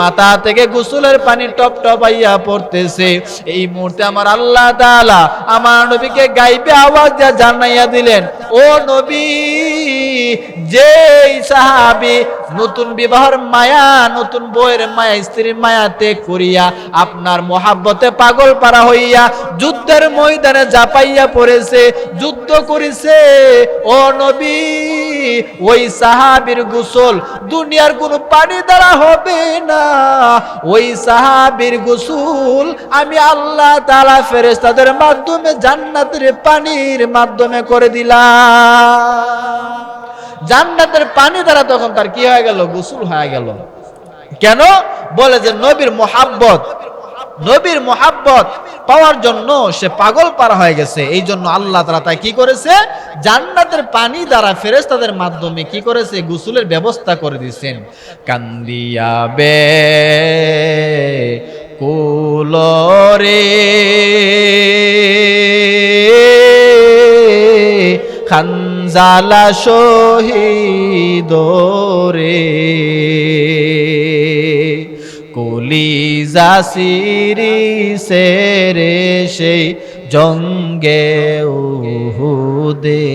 মাথা থেকে গোসলের পানি টপ টপাইয়া পড়তেছে। এই মুহূর্তে আমার আল্লাহ তাআলা আমার নবীকে গাইবে আওয়াজ দিয়ে জানাইয়া দিলেন, ও নবী, যে সাহাবী নতুন বিবাহের মায়া, নতুন বউয়ের মায়া, স্ত্রীর মায়া ত্যাগ করিয়া আপনার মহাব্বতে পাগল পারা হইয়া যুদ্ধের ময়দানে ঝাঁপাইয়া পড়েছে, যুদ্ধ করেছে, ও নবী, ওই সাহাবীর গোসল দুনিয়ার কোনো পানি দ্বারা হবে না। ওই সাহাবীর গোসল আমি আল্লাহ তাআলা ফেরেশতাদের মাধ্যমে জান্নাতের পানির মাধ্যমে করে দিলাম। জান্নাতের পানি দ্বারা তখন তার কি হয়ে গেল? গোসল হয়ে গেল। কেন? বলে যে নবীর মোহাব্বত পাওয়ার জন্য সে পাগল পারা হয়ে গেছে। এই জন্য আল্লাহ তাআলা তাই কি করেছে? জান্নাতের পানি দ্বারা ফেরেশতাদের মাধ্যমে কি করেছে? গোসলের ব্যবস্থা করে দিয়েছেন। কান্দিয়া বে কুলরে হানজালা শহীদ রে, কলিজা সিরিছে রে সেই জঙ্গে উহুদে,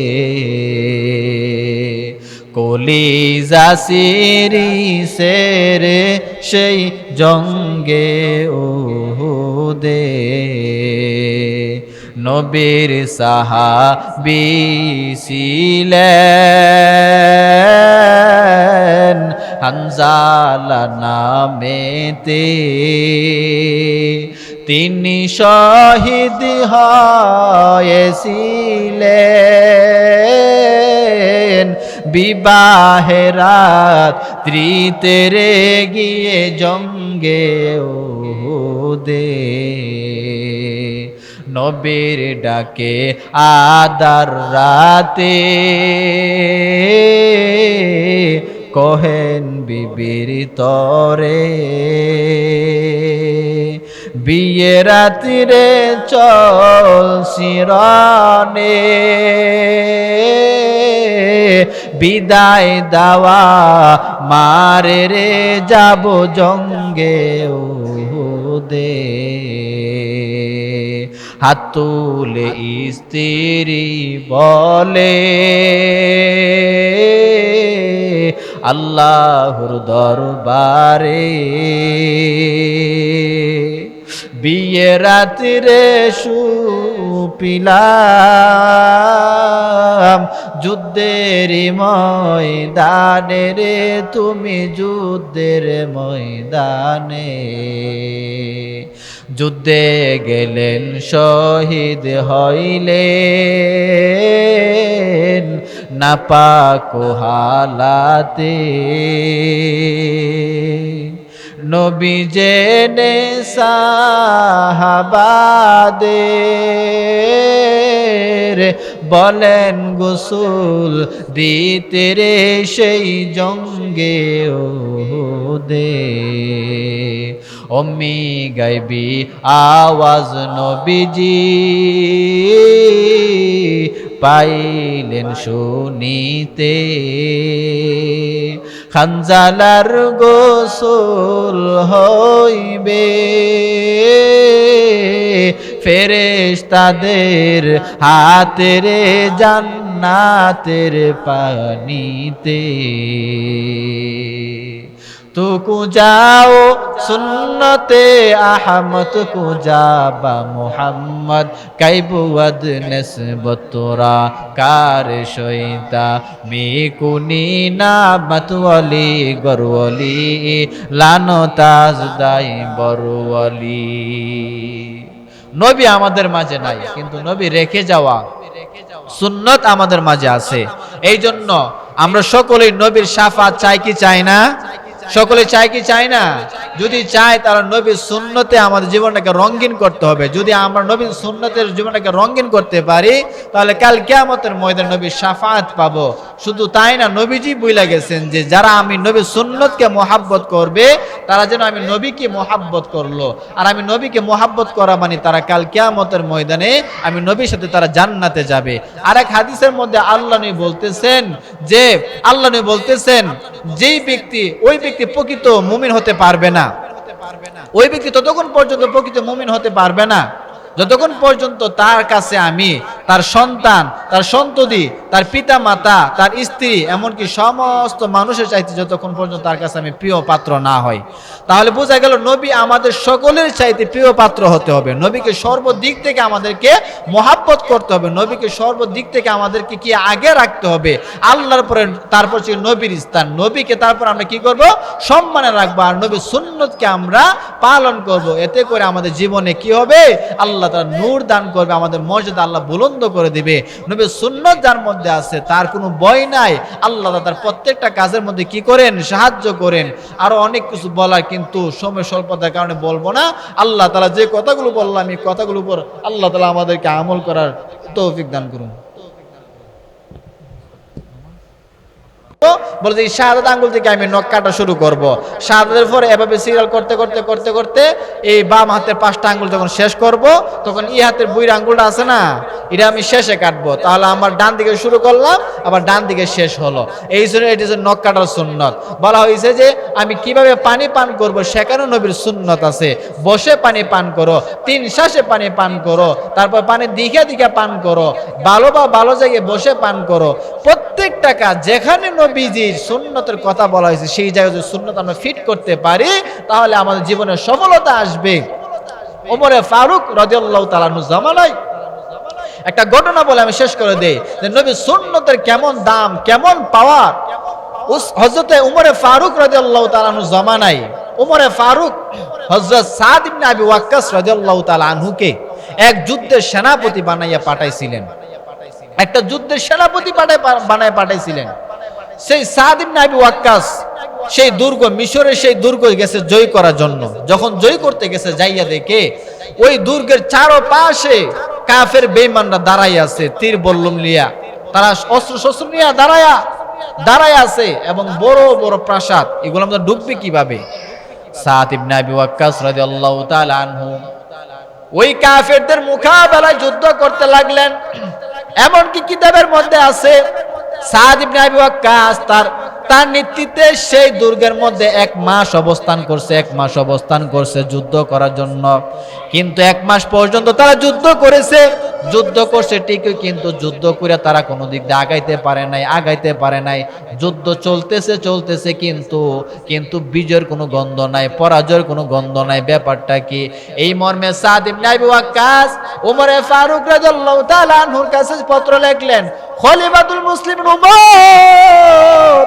কলিজা সিরিছে রে সেই জঙ্গে উহুদে। নবীর সাহাবী ছিলেন হানজালা নামেতে, তিনি শহীদ হয়েছিলেন বিবাহের রাত্রিতে গিয়ে জঙ্গে উহুদে। নবীর ডাকে আদার রাতে কহেন বিবির তরে, বিয়ে রাত্রে চল শিরনে বিদায় দাওয়া মারে রে যাব জঙ্গে উহুদে। হাত তুলে স্ত্রী বলে আল্লাহর দরবারে, বিয়ে রাত্রে শুপিলাম যুদ্ধের ময়দানে রে, তুমি যুদ্ধের ময়দানে। যুদ্ধে গেলেন শহীদ হইলেন নাপাক হালাতে, নবী জেনে সাহাবাদের বলেন গোসল দিতে রে সেই জঙ্গে উহুদে। অম্মি গাইবি আওয়াজ নবীজি পাইলেন শুনিতে, খানজালার গোসল হইবে ফেরেশতাদের হাতের জান্নাতের পানিতে। তু কুজাও সুন্নতে আহমদ কুজাবা মুহাম্মদ কাইবুয়াদ নসবতরা কার শৈতা মিকুনি না মতওয়ালি গরওয়ালি লানো তাজ দাই বরওয়ালি। নবী আমাদের মাঝে নাই, কিন্তু নবী রেখে যাওয়া সুন্নত আমাদের মাঝে আছে। এই জন্য আমরা সকলেই নবীর শাফাত চাই কি চাই না? সকলে চাই কি চাই না? যদি চাই তাহলে নবীর সুন্নতে আমাদের জীবনটাকে রঙিন করতে হবে। যদি আমরা নবীর সুন্নতের জীবনটাকে রঙিন করতে পারি তাহলে কাল কিয়ামতের ময়দানে নবীর শাফাত পাবো। শুধু তাই না, নবীজি বইলা গেছেন যে যারা আমি নবীর সুন্নতকে মহাব্বত করবে তারা যেন আমি নবীকে মহাব্বত করলো। আর আমি নবীকে মহাব্বত করা মানে তারা কাল কিয়ামতের ময়দানে আমি নবীর সাথে তারা জান্নাতে যাবে। আর এক হাদিসের মধ্যে আল্লাহ নবী বলতেছেন যে যেই ব্যক্তি ওই ব্যক্তি প্রকৃত মুমিন হতে পারবে না, ওই ব্যক্তি ততক্ষণ পর্যন্ত প্রকৃত মুমিন হতে পারবে না যতক্ষণ পর্যন্ত তার কাছে আমি তার সন্তান, তার সন্ততি, তার পিতা মাতা, তার স্ত্রী, এমনকি সমস্ত মানুষের চাইতে যতক্ষণ পর্যন্ত তার কাছে আমি প্রিয় পাত্র না হই। তাহলে বোঝা গেল নবী আমাদের সকলের চাইতে প্রিয় পাত্র হতে হবে। নবীকে সর্বদিক থেকে আমাদেরকে মহাব্বত করতে হবে। নবীকে সর্বদিক থেকে আমাদেরকে কি আগে রাখতে হবে, আল্লাহর পরে তারপর হচ্ছে নবীর স্থান। নবীকে তারপর আমরা কি করব? সম্মানে রাখবো, আর নবীর সুন্নতকে আমরা পালন করব। এতে করে আমাদের জীবনে কি হবে? আল্লাহ তাআলা নূর দান করবে, আমাদের মর্যাদা আল্লাহ বুলন্দ করে দিবে। নবীর সুন্নত যার মধ্যে আছে তার কোনো ভয় নাই। আল্লাহ তার প্রত্যেকটা কাজের মধ্যে কি করেন? সাহায্য করেন। আরো অনেক কিছু বলার, কিন্তু সময় স্বল্পতার কারণে বলবো না। আল্লাহ তাআলা যে কথাগুলো বললাম এই কথাগুলোর উপর আল্লাহ তাআলা আমাদেরকে আমল করার তৌফিক দান করুন। বলছে এই শাহাদাত আঙ্গুল থেকে আমি নখ কাটা শুরু করব। শাহাদাতের পরে এভাবে সিরিয়াল করতে করতে করতে করতে এই বাম হাতের 5টা আঙ্গুল যখন শেষ করব তখন এই হাতের বুইর আঙ্গুলটা আছে না, এটা আমি শেষে কাটবো। তাহলে আমার ডান দিকে শুরু করলাম, আবার ডান দিকে শেষ হলো। এই জন্য এটি হচ্ছে নখ কাটার সুন্নত। বলা হয়েছে যে আমি কিভাবে পানি পান করব সেখানেও নবীর সুন্নত আছে। বসে পানি পান করো, 3 শ্বাসে পানি পান করো, তারপর পানি দিকে দিকে পান করো, ভালো জায়গায় বসে পান করো। প্রত্যেকটা কাজ যেখানে নবীজির সুন্নতের কথা বলা হয়েছে সেই জায়গায় যদি সুন্নত আমরা ফিট করতে পারি তাহলে আমাদের জীবনে সফলতা আসবে। ওমরে ফারুক রাদিয়াল্লাহু তাআলা আনহু জামানায় একটা ঘটনা বলে আমি শেষ করে দেই যে নবীর সুন্নতের কেমন দাম, কেমন পাওয়ার। হযরতে ওমরে ফারুক রাদিয়াল্লাহু তাআলা আনহু জামানায় ওমরে ফারুক হযরত সাদ ইবনে আবি ওয়াক্কাস রাদিয়াল্লাহু তাআলা আনহুকে এক যুদ্ধের সেনাপতি বানাইয়া পাঠাইছিলেন। একটা যুদ্ধের সেনাপতি বানায় পাঠাইছিলেন। সেই সাদ ইবনে আবি ওয়াক্কাস সেই দুর্গ, মিশরের সেই দুর্গ গেছে জয় করার জন্য। যখন জয় করতে গেছে, যাইয়া দেখে ওই দুর্গের চারপাশে কাফের বেঈমানরা দাঁড়াই আছে, তীর বল্লম লিয়া, তারা অস্ত্র শস্ত্র নিয়ে দাঁড়ায় আছে, এবং বড় বড় প্রাসাদ। এগুলো আমরা ঢুকবে কিভাবে? সাদ ইবনে আবি ওয়াক্কাস রাদিয়াল্লাহু তাআলা আনহু ওই কাফেরদের মোকাবেলায় যুদ্ধ করতে লাগলেন। এমনকি কিতাবের মধ্যে আছে সাদ ইবনে আবি ওয়াক্কাস তার নেতৃত্বে সেই দুর্গের মধ্যে 1 মাস অবস্থান করছে যুদ্ধ করার জন্য। কিন্তু 1 মাস পর্যন্ত তারা যুদ্ধ করছে ঠিকই, কিন্তু যুদ্ধ করে তারা কোনো দিক দিয়ে আগাইতে পারে নাই। যুদ্ধ চলতেছে কিন্তু বিজয়ের কোনো গন্ধ নাই, পরাজয়ের কোনো গন্ধ নাই। ব্যাপারটা কি? এই মর্মে সাদ ইবনে আবি ওয়াক্কাস ওমরে ফারুক রাদিয়াল্লাহু তাআলা আনহুর কাছে পত্র লিখলেন, খলিফাতুল মুসলিমিন ওমর,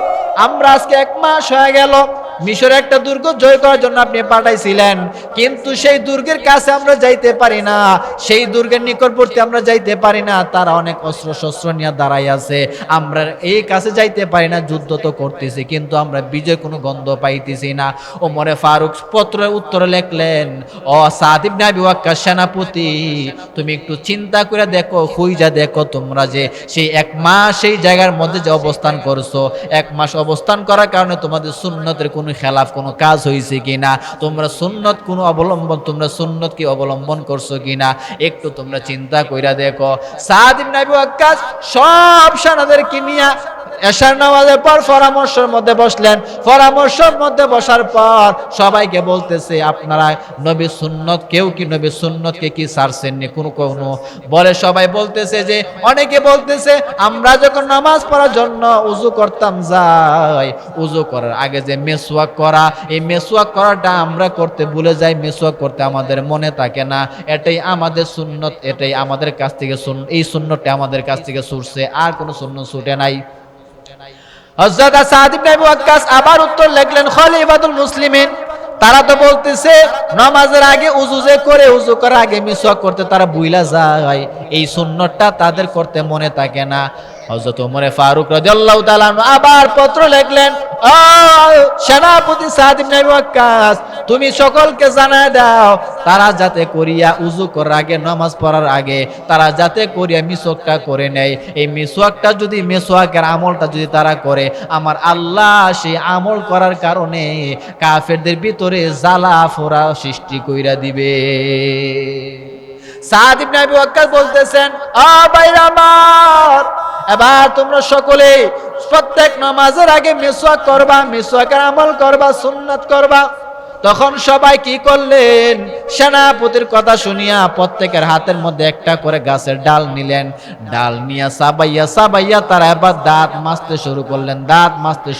আমরা আজকে 1 মাস হয়ে গেল মিশরে একটা দুর্গ জয় করার জন্য আপনি পাঠাইছিলেন, কিন্তু সেই দুর্গের কাছে আমরা যাইতে পারি না, সেই দুর্গের নিকটবর্তী আমরা যাইতে পারি না। তারা অনেক অস্ত্র শস্ত্র নিয়ে দাঁড়াই আছে, আমরা এই কাছে যাইতে পারি না। যুদ্ধ তো করতেছি কিন্তু আমরা বিজয় কোনো গন্ধ পাইতেছি না। ওমরে ফারুক পত্রের উত্তরে লিখলেন, ও সাদ ইবনে আবি ওয়াক্কাস সেনাপতি, তুমি একটু চিন্তা করে দেখো, খুঁজা দেখো, তোমরা যে সেই 1 মাস সেই জায়গার মধ্যে যে অবস্থান করছো, 1 মাস অবস্থান করার কারণে তোমাদের সুন্নতের কোনো খেলাফ কোনো কাজ হয়েছে কিনা, তোমরা সুন্নত কি অবলম্বন করছো কিনা, একটু তোমরা চিন্তা কইরা দেখো। সাদ ইবনে আবি ওয়াক্কাস সব সেনাদেরকে নিয়ে এশার নামাজের পর পরামর্শের মধ্যে বসলেন। পরামর্শের মধ্যে বসার পর সবাইকে বলতেছে, আপনারা নবীর সুন্নত, কেউ কি নবীর সুন্নতকে কি ছাড়ছেননি? কোনো বলে, সবাই বলতেছে যে, অনেকে বলতেছে আমরা যখন নামাজ পড়ার জন্য উযু করতাম যাই, উযু করার আগে যে মেসওয়াক করা, এই মেসওয়াক করাটা আমরা করতে ভুলে যাই, মেসওয়াক করতে আমাদের মনে থাকে না। এটাই আমাদের সুন্নত, এটাই আমাদের কাছ থেকে এই সুন্নতটা আমাদের কাছ থেকে ছুটছে, আর কোনো সুন্নত ছুটে নাই। হযরত সাদ ইবনে আবি ওয়াক্কাস আবার উত্তর লিখলেন, খলিফাতুল মুসলিমিন, তারা তো বলতেছে নামাজের আগে উযু করার আগে মিসওয়াক করতে তারা ভুইলা যায়, এই সুন্নতটা তাদের করতে মনে থাকে না। হযরত ওমরে ফারুক রাদিয়াল্লাহু তাআলা আবার পত্র লিখলেন, ও সেনাপতি সাদ ইবনে আবি ওয়াক্কাস, তুমি সকলকে জানায় দাও তারা যাতে করিয়া উযু করার আগে, নামাজ পড়ার আগে তারা যাতে করিয়া মিসওয়াকটা করে নেয়। এই মিসওয়াকের আমলটা যদি তারা করে, আমার আল্লাহ সেই আমল করার কারণে কাফেরদের ভিতরে জ্বালা ফোড়া সৃষ্টি কইরা দিবে। সাদ ইবনে আবি ওয়াক্কাস বলতেছেন, ও ভাইরা আমার, এবার তোমরা সকলে প্রত্যেক নামাজের আগে মিসওয়াক করবা, মিসওয়াকের আমল করবা, সুন্নাত করবা। তখন সবাই কি করলেন? সেনাপতির কথা শুনিয়া প্রত্যেকের হাতের মধ্যে একটা করে গাছের ডাল নিলেন। ডাল নিয়ে সাবাইয়া তারা এবার দাঁত মাজতে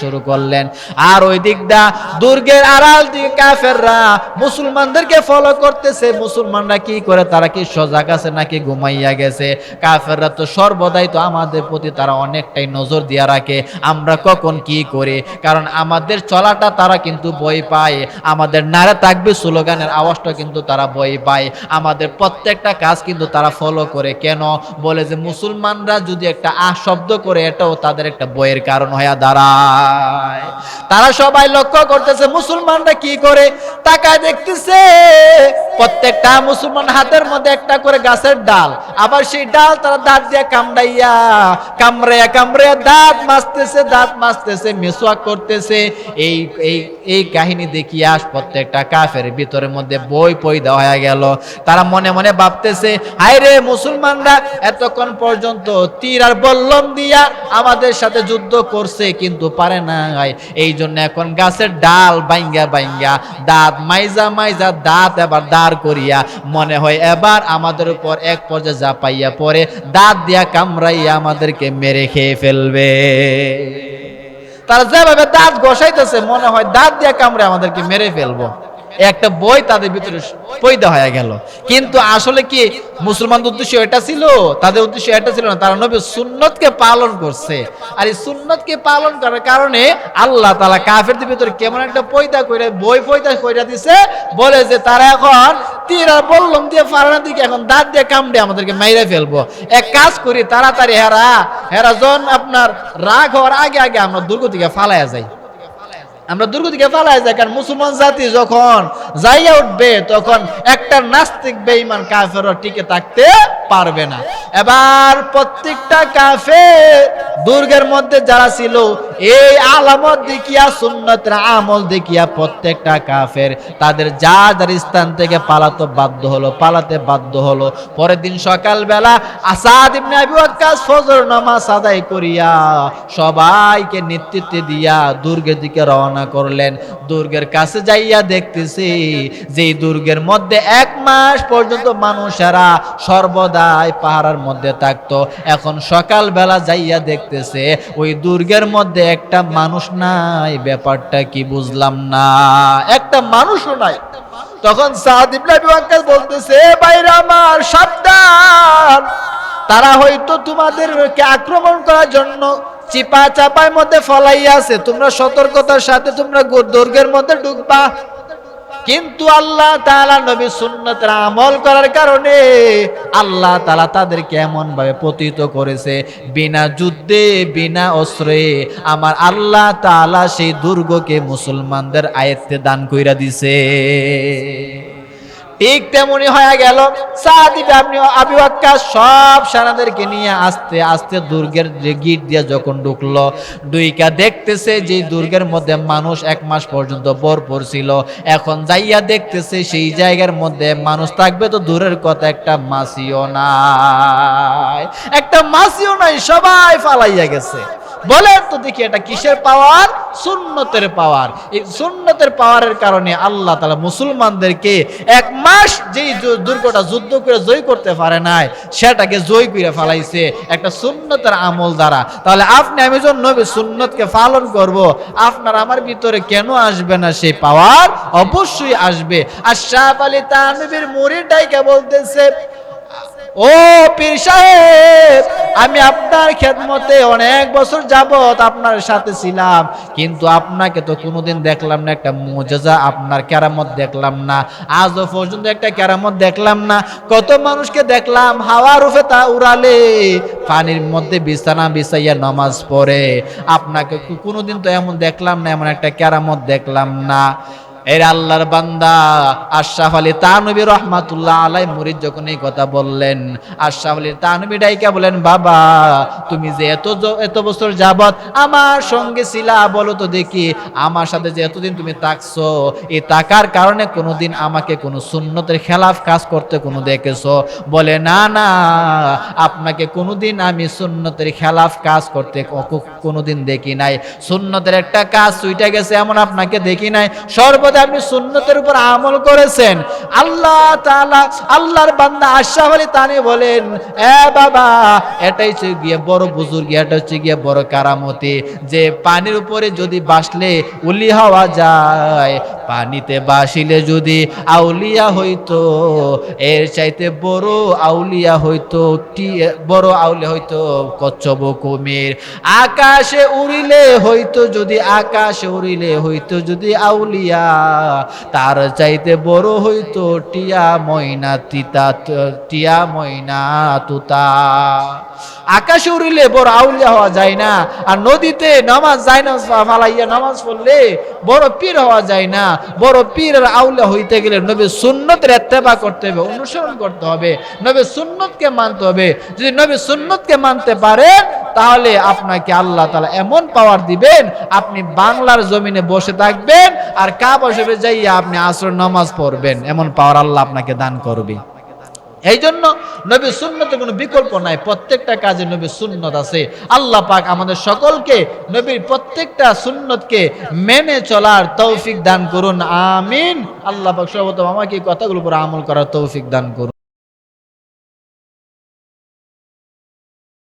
শুরু করলেন। আর ওই দিকটা দুর্গের আড়াল দিকে কাফেররা মুসলমানদেরকে ফলো করতেছে। মুসলমানরা কি করে? তারা কি সজাগ আছে নাকি ঘুমাইয়া গেছে? কাফেররা তো সর্বদাই তো আমাদের প্রতি তারা অনেকটাই নজর দিয়া রাখে, আমরা কখন কি করি, কারণ আমাদের চলাটা তারা কিন্তু ভয় পায়, আমাদের নারে তাকবীর স্লোগানের আওয়াজটা কিন্তু তারা ভয় পায়, আমাদের প্রত্যেকটা কাজ কিন্তু তারা ফলো করে। কেন? বলে যে মুসলমানরা যদি একটা শব্দ করে, এটাও তাদের একটা ভয়ের কারণ হয়ে দাঁড়ায়। তারা সবাই লক্ষ্য করতেছে মুসলমানরা কি করে, তাকায় দেখতেছে প্রত্যেকটা মুসলমান হাতের মধ্যে একটা করে গাছের ডাল, আবার সেই ডাল তারা দাঁত দিয়ে কামড়াইয়া দাঁত মাজতেছে, মিসওয়াক করতেছে। এই কাহিনী দেখিয়া প্রত্যেকটা কাফের ভিতরের মধ্যে বই পয়দা হয়ে গেল। তারা মনে মনে ভাবতেছে, হায় রে, মুসলমানরা এতক্ষণ পর্যন্ত তীর আর বল্লম দিয়া আমাদের সাথে যুদ্ধ করছে কিন্তু পারে নাই, এই জন্য এখন গাছের ডাল বাইঙ্গা দাঁত মাইজা দাঁত এবার দাঁড় করিয়া মনে হয় এবার আমাদের উপর এক পর্যায়ে ঝাঁপাইয়া পড়ে দাঁত দিয়া কামড়াইয়া আমাদেরকে মেরে খেয়ে ফেলবে। তারা যেভাবে দাঁত ঘষাইতেছে মনে হয় দাঁত দিয়া কামড়ে আমাদেরকে মেরে ফেলবো। একটা বই তাদের ভিতরে পয়দা হয়ে গেল। কিন্তু আসলে কি মুসলমানদের উদ্দেশ্য এটা ছিল? তাদের উদ্দেশ্য এটা ছিল না, তারা নবীর সুন্নতকে পালন করছে। আর এই সুন্নতকে পালন করার কারণে আল্লাহ তাআলা কাফেরদের ভিতরে কেমন একটা পয়দা কইরা বই পয়দা কইরা দিছে, বলে যে তারা এখন তীর আর বললাম দিয়ে ফারানা দিকে এখন দাঁত দিয়ে কামড়ে আমাদেরকে মাইরা ফেলবো। এক কাজ করি, তাড়াতাড়ি হেরা জন আপনার রাগ হওয়ার আগে আগে আমরা দুর্গ থেকে ফালাইয়া যাই। আমরা দুর্গ থেকে পালাই যাই, কারণ মুসলমান জাতি যখন জায়গা উঠবে তখন একটা নাস্তিক বেঈমান কাফের টিকে থাকতে পারবে না। এবার প্রত্যেকটা কাফের দুর্গের মধ্যে যারা ছিল, এই আলামত দেখিয়া সুন্নতের আমল দেখিয়া প্রত্যেকটা কাফের তাদের যার স্থান থেকে পালাতে বাধ্য হলো। পরের দিন সকালবেলা আসাদ ইবনে আবি ওয়াক্কাস ফজর নামাজ আদায় করিয়া সবাইকে নেতৃত্ব দিয়া দুর্গের দিকে রওনা করলেন। দুর্গের কাছে যাইয়া দেখতেছি যে দুর্গের মধ্যে 1 মাস পর্যন্ত মানুষেরা সর্বদাই পাহারার মধ্যে থাকতো। এখন সকালবেলা যাইয়া দেখতেছে ওই দুর্গের মধ্যে একটা মানুষ নাই। ব্যাপারটা কি বুঝলাম না, একটা মানুষও নাই। তখন সাদ ইবনে আবি ওয়াক্কাস বলতেছে, ভাইরা আমার সাবধান, তারা হয়তো তোমাদেরকে আক্রমণ করার জন্য চিপা চাপার মধ্যে ফলাইয়া আছে, তোমরা সতর্কতার সাথে তোমরা দুর্গের মধ্যে ঢুকবা। কিন্তু আল্লাহ তাআলা নবী সুন্নতের আমল করার কারণে আল্লাহ তাআলা তাদেরকে এমন ভাবে পতিত করেছে, বিনা যুদ্ধে বিনা অস্ত্রে আমার আল্লাহ তাআলা সেই দুর্গকে মুসলমানদের আয়ত্তে দান কইরা দিছে। ঠিক তেমনি হয়ে গেল। সাদ ইবনে আবি ওয়াক্কাস সব সেনাদেরকে নিয়ে আস্তে আস্তে দুর্গের গিট দিয়ে যখন ঢুকলো, ডুইকা দেখতেছে যে দুর্গের মধ্যে মানুষ 1 মাস পর্যন্ত ভরপুর ছিল। এখন যাইয়া দেখতেছে সেই জায়গার মধ্যে মানুষ থাকবে তো দূরের কথা, একটা মাছিও নাই, সবাই পালাইয়া গেছে। বলেন তো দেখি এটা কিসের পাওয়ার? সুন্নতের পাওয়ার। এই সুন্নতের পাওয়ারের কারণে আল্লাহ তাআলা মুসলমানদেরকে 1 মাস যেই দুর্গটা যুদ্ধ করে জয় করতে পারে নাই, সেটাকে জয় করে ফেলাইছে একটা সুন্নতের আমল দ্বারা। তাহলে আপনি আমি যখন নবীর সুন্নতকে পালন করব, আপনার আমার ভিতরে কেন আসবে না সেই পাওয়ার? অবশ্যই আসবে। আশরাফ আলী থানভীর মুরিদ ডাইকা বলতেছে, ও পীর সাহেব, আমি আপনার খেদমতে অনেক বছর যাবত আপনার সাথে ছিলাম, কিন্তু আপনাকে তো কোনোদিন দেখলাম না, একটা মুজিজা আপনার কেরামত দেখলাম না, আজও পর্যন্ত একটা কেরামত দেখলাম না। কত মানুষকে দেখলাম হাওয়ার রূপে তা উড়ালে, পানির মধ্যে বিছানা বিছাইয়া নামাজ পড়ে, আপনাকে কোনোদিন তো এমন দেখলাম না, এমন একটা কেরামত দেখলাম না। এর আল্লাহর বান্দা আশরাফ আলী থানভী রাহমাতুল্লাহ আলাইহি মুরিদ যখন এই কথা বললেন, আশরাফ আলী থানভী ডাইকা বলেন, বাবা তুমি যে এত বছর যাবত আমার সঙ্গে ছিলা, বলো তো দেখি আমার সাথে যে এতদিন তুমি থাকছো, এই থাকার কারণে কোনোদিন আমাকে কোনো সুন্নতের খেলাফ কাজ করতে কোনো দেখেছো? বলে না না, আপনাকে কোনোদিন আমি সুন্নতের খেলাফ কাজ করতে কোনোদিন দেখি নাই। সুন্নতের একটা কাজ ছুইটা গেছে এমন আপনাকে দেখি নাই, সর্বদা আপনি সুন্নতের উপর আমল করেছেন। আল্লাহ তাআলা আল্লাহর বান্দা আশরাফ আলী থানভী বলেন, এ বাবা, এটাই হচ্ছে গিয়ে বড় বুজুর্গি, এটা হচ্ছে গিয়ে বড় কারামতি, যে পানির উপরে যদি বাসলে উলি হওয়া যায়, পানিতে বাসিলে যদি আউলিয়া হইতো, এর চাইতে বড় আউলিয়া হইতো কচ্ছপ কুমির। আকাশে উড়িলে হইতো যদি আউলিয়া, তার চাইতে বড় হইতো টিয়া ময়না তুতা। আকাশে উড়িলে বড় আউলিয়া হওয়া যায় না, আর নদীতে নামাজ যায় না, ফালাইয়া নামাজ পড়লে বড় পীর হওয়া যায় না। বড় পীর আর আউলিয়া হইতে গেলে নবীর সুন্নতের ইত্তেবা করতে হবে, অনুসরণ করতে হবে, নবীর সুন্নতকে মানতে হবে। যদি নবীর সুন্নতকে মানতে পারেন, তাহলে আপনাকে আল্লাহ তাআলা এমন পাওয়ার দিবেন, আপনি বাংলার জমিনে বসে থাকবেন আর কাবা শরীফে যাইয়া আপনি আসর নামাজ পড়বেন, এমন পাওয়ার আল্লাহ আপনাকে দান করবে। এই জন্য নবীর সুন্নতের কোনো বিকল্প নাই, প্রত্যেকটা কাজে নবীর সুন্নত আছে। আল্লাহ পাক আমাদের সকলকে নবীর প্রত্যেকটা সুন্নতকে মেনে চলার তৌফিক দান করুন, আমিন। আল্লাহ পাক সর্বপ্রথম আমাকে এই কথাগুলোর উপর আমল করার তৌফিক দান করুন।